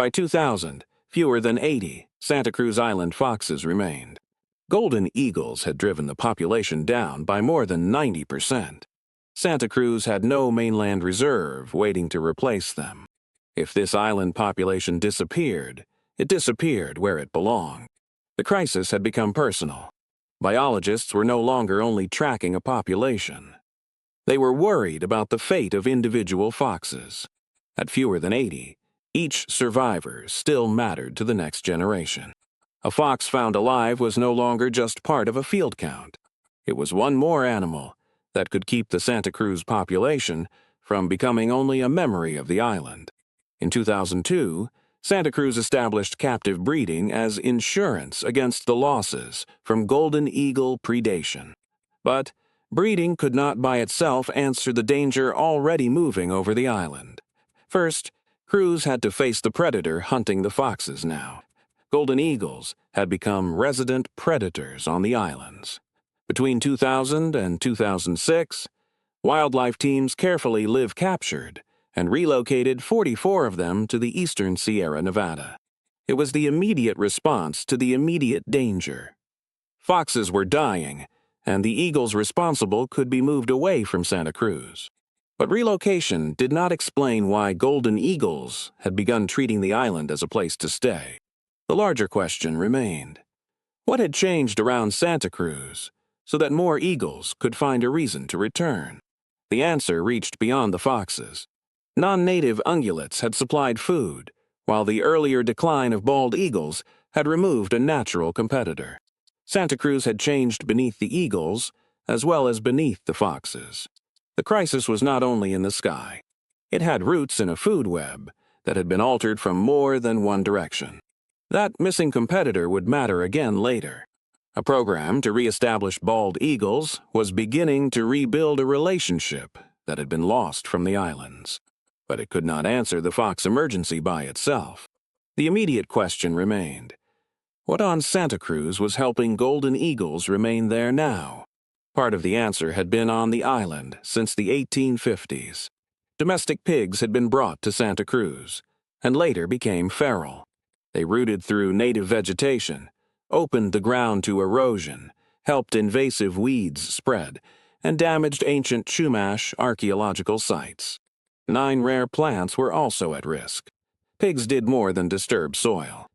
By 2000, fewer than 80 Santa Cruz Island foxes remained. Golden eagles had driven the population down by more than 90%. Santa Cruz had no mainland reserve waiting to replace them. If this island population disappeared, it disappeared where it belonged. The crisis had become personal. Biologists were no longer only tracking a population. They were worried about the fate of individual foxes. At fewer than 80, each survivor still mattered to the next generation. A fox found alive was no longer just part of a field count. It was one more animal that could keep the Santa Cruz population from becoming only a memory of the island. In 2002, Santa Cruz established captive breeding as insurance against the losses from golden eagle predation. But breeding could not by itself answer the danger already moving over the island. First, Cruz had to face the predator hunting the foxes now. Golden eagles had become resident predators on the islands. Between 2000 and 2006, wildlife teams carefully live-captured and relocated 44 of them to the eastern Sierra Nevada. It was the immediate response to the immediate danger. Foxes were dying, and the eagles responsible could be moved away from Santa Cruz. But relocation did not explain why golden eagles had begun treating the island as a place to stay. The larger question remained. What had changed around Santa Cruz so that more eagles could find a reason to return? The answer reached beyond the foxes. Non-native ungulates had supplied food, while the earlier decline of bald eagles had removed a natural competitor. Santa Cruz had changed beneath the eagles as well as beneath the foxes. The crisis was not only in the sky. It had roots in a food web that had been altered from more than one direction. That missing competitor would matter again later. A program to reestablish bald eagles was beginning to rebuild a relationship that had been lost from the islands. But it could not answer the fox emergency by itself. The immediate question remained. What on Santa Cruz was helping golden eagles remain there now? Part of the answer had been on the island since the 1850s. Domestic pigs had been brought to Santa Cruz, and later became feral. They rooted through native vegetation, opened the ground to erosion, helped invasive weeds spread, and damaged ancient Chumash archaeological sites. 9 rare plants were also at risk. Pigs did more than disturb soil.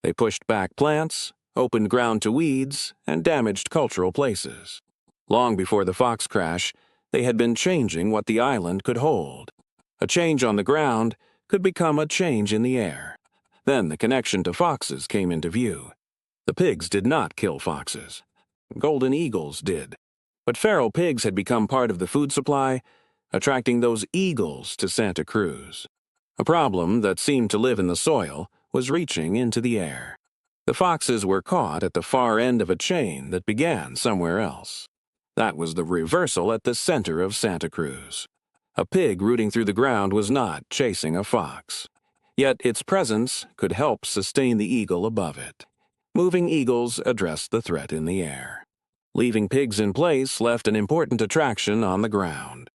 They pushed back plants, opened ground to weeds, and damaged cultural places. Long before the fox crash, they had been changing what the island could hold. A change on the ground could become a change in the air. Then the connection to foxes came into view. The pigs did not kill foxes. Golden eagles did. But feral pigs had become part of the food supply, attracting those eagles to Santa Cruz. A problem that seemed to live in the soil was reaching into the air. The foxes were caught at the far end of a chain that began somewhere else. That was the reversal at the center of Santa Cruz. A pig rooting through the ground was not chasing a fox. Yet its presence could help sustain the eagle above it. Moving eagles addressed the threat in the air. Leaving pigs in place left an important attraction on the ground.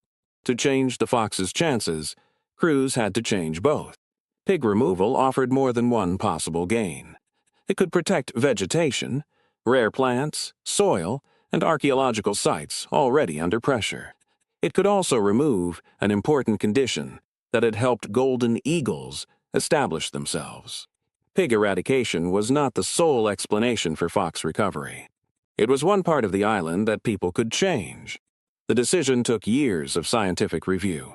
To change the fox's chances, Cruz had to change both. Pig removal offered more than one possible gain. It could protect vegetation, rare plants, soil, and archaeological sites already under pressure. It could also remove an important condition that had helped golden eagles establish themselves. Pig eradication was not the sole explanation for fox recovery. It was one part of the island that people could change. The decision took years of scientific review.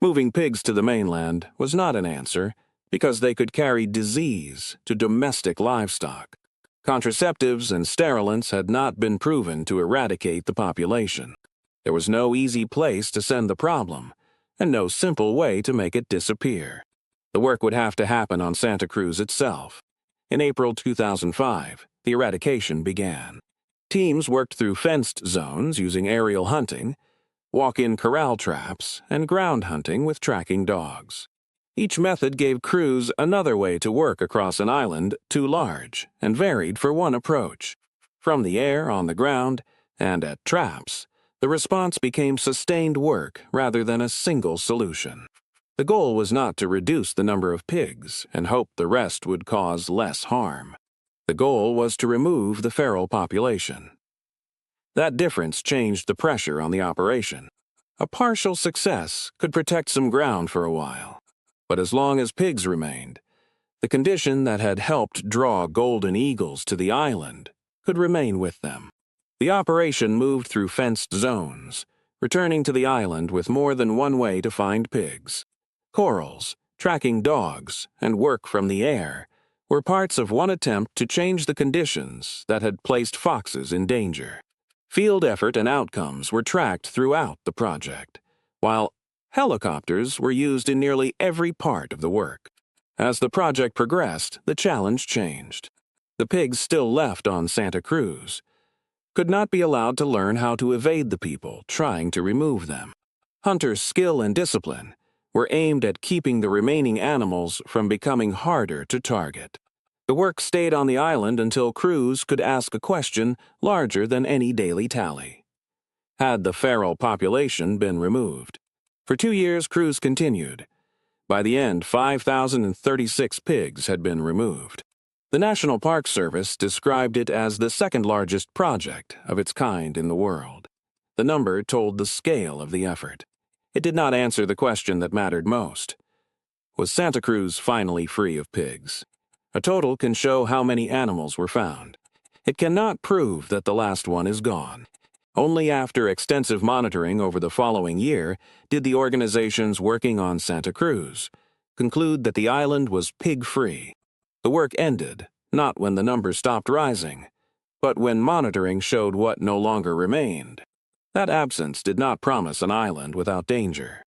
Moving pigs to the mainland was not an answer because they could carry disease to domestic livestock. Contraceptives and sterilants had not been proven to eradicate the population. There was no easy place to send the problem, and no simple way to make it disappear. The work would have to happen on Santa Cruz itself. In April 2005, the eradication began. Teams worked through fenced zones using aerial hunting, walk-in corral traps, and ground hunting with tracking dogs. Each method gave crews another way to work across an island too large and varied for one approach. From the air, on the ground, and at traps, the response became sustained work rather than a single solution. The goal was not to reduce the number of pigs and hope the rest would cause less harm. The goal was to remove the feral population. That difference changed the pressure on the operation. A partial success could protect some ground for a while, but as long as pigs remained, the condition that had helped draw golden eagles to the island could remain with them. The operation moved through fenced zones, returning to the island with more than one way to find pigs. Corrals, tracking dogs, and work from the air were parts of one attempt to change the conditions that had placed foxes in danger. Field effort and outcomes were tracked throughout the project, while helicopters were used in nearly every part of the work. As the project progressed, the challenge changed. The pigs still left on Santa Cruz could not be allowed to learn how to evade the people trying to remove them. Hunters' skill and discipline were aimed at keeping the remaining animals from becoming harder to target. The work stayed on the island until crews could ask a question larger than any daily tally. Had the feral population been removed? For 2 years, crews continued. By the end, 5,036 pigs had been removed. The National Park Service described it as the second largest project of its kind in the world. The number told the scale of the effort. It did not answer the question that mattered most. Was Santa Cruz finally free of pigs? A total can show how many animals were found. It cannot prove that the last one is gone. Only after extensive monitoring over the following year did the organizations working on Santa Cruz conclude that the island was pig-free. The work ended, not when the numbers stopped rising, but when monitoring showed what no longer remained. That absence did not promise an island without danger.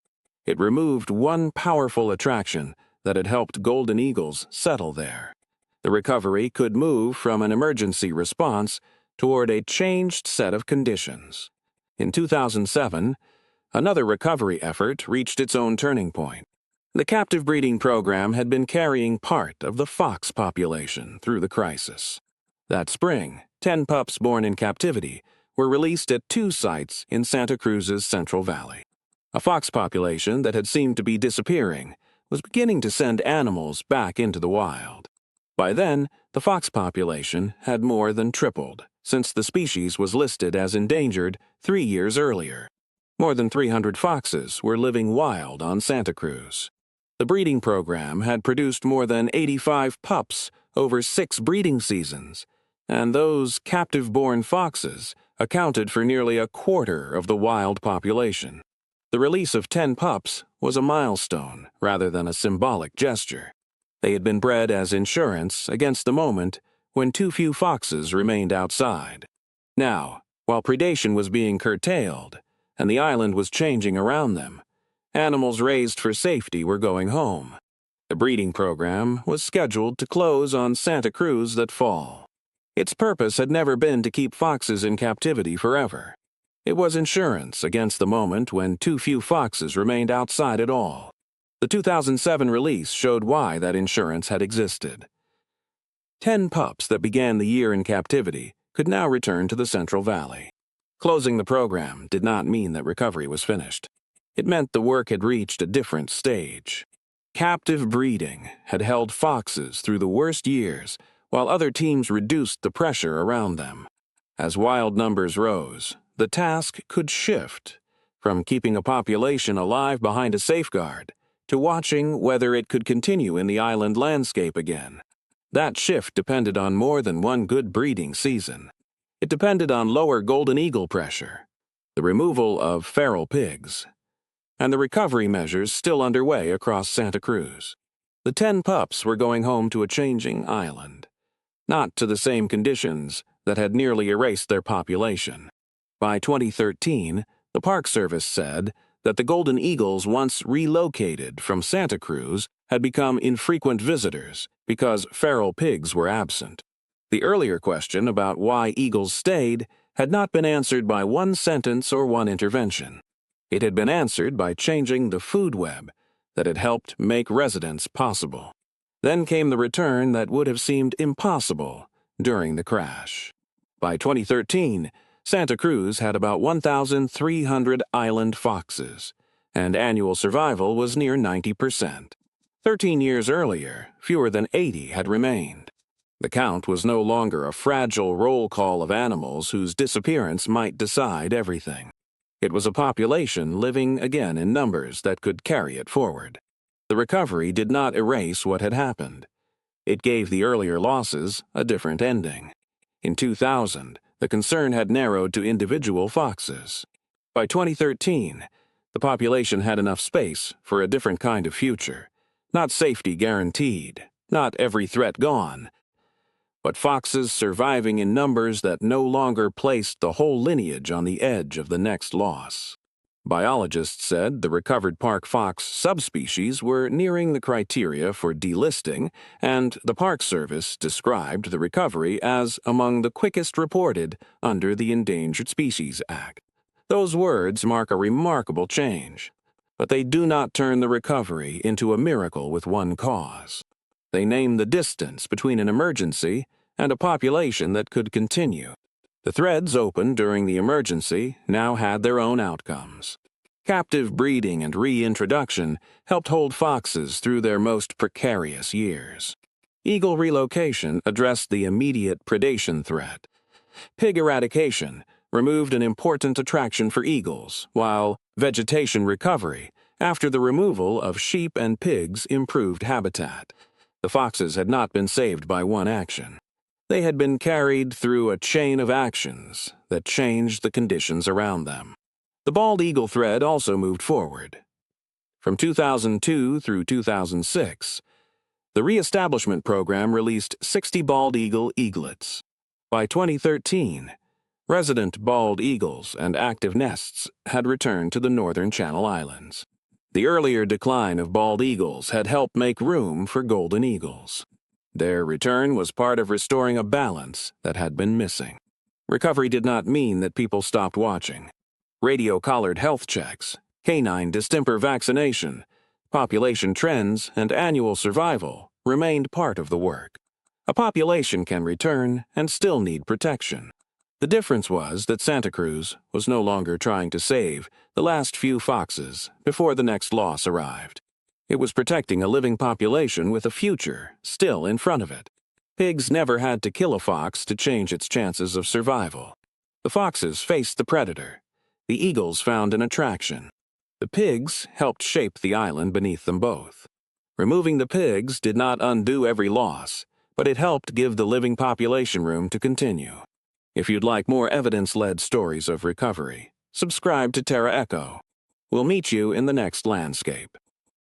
It removed one powerful attraction that had helped golden eagles settle there. The recovery could move from an emergency response toward a changed set of conditions. In 2007, another recovery effort reached its own turning point. The captive breeding program had been carrying part of the fox population through the crisis. That spring, 10 pups born in captivity were released at 2 sites in Santa Cruz's Central Valley. A fox population that had seemed to be disappearing was beginning to send animals back into the wild. By then, the fox population had more than tripled, since the species was listed as endangered 3 years earlier. More than 300 foxes were living wild on Santa Cruz. The breeding program had produced more than 85 pups over 6 breeding seasons, and those captive-born foxes accounted for nearly a quarter of the wild population. The release of 10 pups was a milestone rather than a symbolic gesture. They had been bred as insurance against the moment when too few foxes remained outside. Now, while predation was being curtailed and the island was changing around them, animals raised for safety were going home. The breeding program was scheduled to close on Santa Cruz that fall. Its purpose had never been to keep foxes in captivity forever. It was insurance against the moment when too few foxes remained outside at all. The 2007 release showed why that insurance had existed. 10 pups that began the year in captivity could now return to the Central Valley. Closing the program did not mean that recovery was finished. It meant the work had reached a different stage. Captive breeding had held foxes through the worst years, while other teams reduced the pressure around them. As wild numbers rose, the task could shift from keeping a population alive behind a safeguard to watching whether it could continue in the island landscape again. That shift depended on more than one good breeding season. It depended on lower golden eagle pressure, the removal of feral pigs, and the recovery measures still underway across Santa Cruz. The 10 pups were going home to a changing island, not to the same conditions that had nearly erased their population. By 2013, the Park Service said that the golden eagles once relocated from Santa Cruz had become infrequent visitors because feral pigs were absent. The earlier question about why eagles stayed had not been answered by one sentence or one intervention. It had been answered by changing the food web that had helped make residence possible. Then came the return that would have seemed impossible during the crash. By 2013, Santa Cruz had about 1,300 island foxes, and annual survival was near 90%. 13 years earlier, fewer than 80 had remained. The count was no longer a fragile roll call of animals whose disappearance might decide everything. It was a population living again in numbers that could carry it forward. The recovery did not erase what had happened. It gave the earlier losses a different ending. In 2000, the concern had narrowed to individual foxes. By 2013, the population had enough space for a different kind of future. Not safety guaranteed, not every threat gone, but foxes surviving in numbers that no longer placed the whole lineage on the edge of the next loss. Biologists said the recovered park fox subspecies were nearing the criteria for delisting, and the Park Service described the recovery as among the quickest reported under the Endangered Species Act. Those words mark a remarkable change, but they do not turn the recovery into a miracle with one cause. They name the distance between an emergency and a population that could continue. The threads opened during the emergency now had their own outcomes. Captive breeding and reintroduction helped hold foxes through their most precarious years. Eagle relocation addressed the immediate predation threat. Pig eradication removed an important attraction for eagles, while vegetation recovery, after the removal of sheep and pigs, improved habitat. The foxes had not been saved by one action. They had been carried through a chain of actions that changed the conditions around them. The bald eagle thread also moved forward. From 2002 through 2006, the reestablishment program released 60 bald eagle eaglets. By 2013, resident bald eagles and active nests had returned to the northern Channel Islands. The earlier decline of bald eagles had helped make room for golden eagles. Their return was part of restoring a balance that had been missing. Recovery did not mean that people stopped watching. Radio-collared health checks, canine distemper vaccination, population trends, and annual survival remained part of the work. A population can return and still need protection. The difference was that Santa Cruz was no longer trying to save the last few foxes before the next loss arrived. It was protecting a living population with a future still in front of it. Pigs never had to kill a fox to change its chances of survival. The foxes faced the predator. The eagles found an attraction. The pigs helped shape the island beneath them both. Removing the pigs did not undo every loss, but it helped give the living population room to continue. If you'd like more evidence-led stories of recovery, subscribe to TerraEcho. We'll meet you in the next landscape.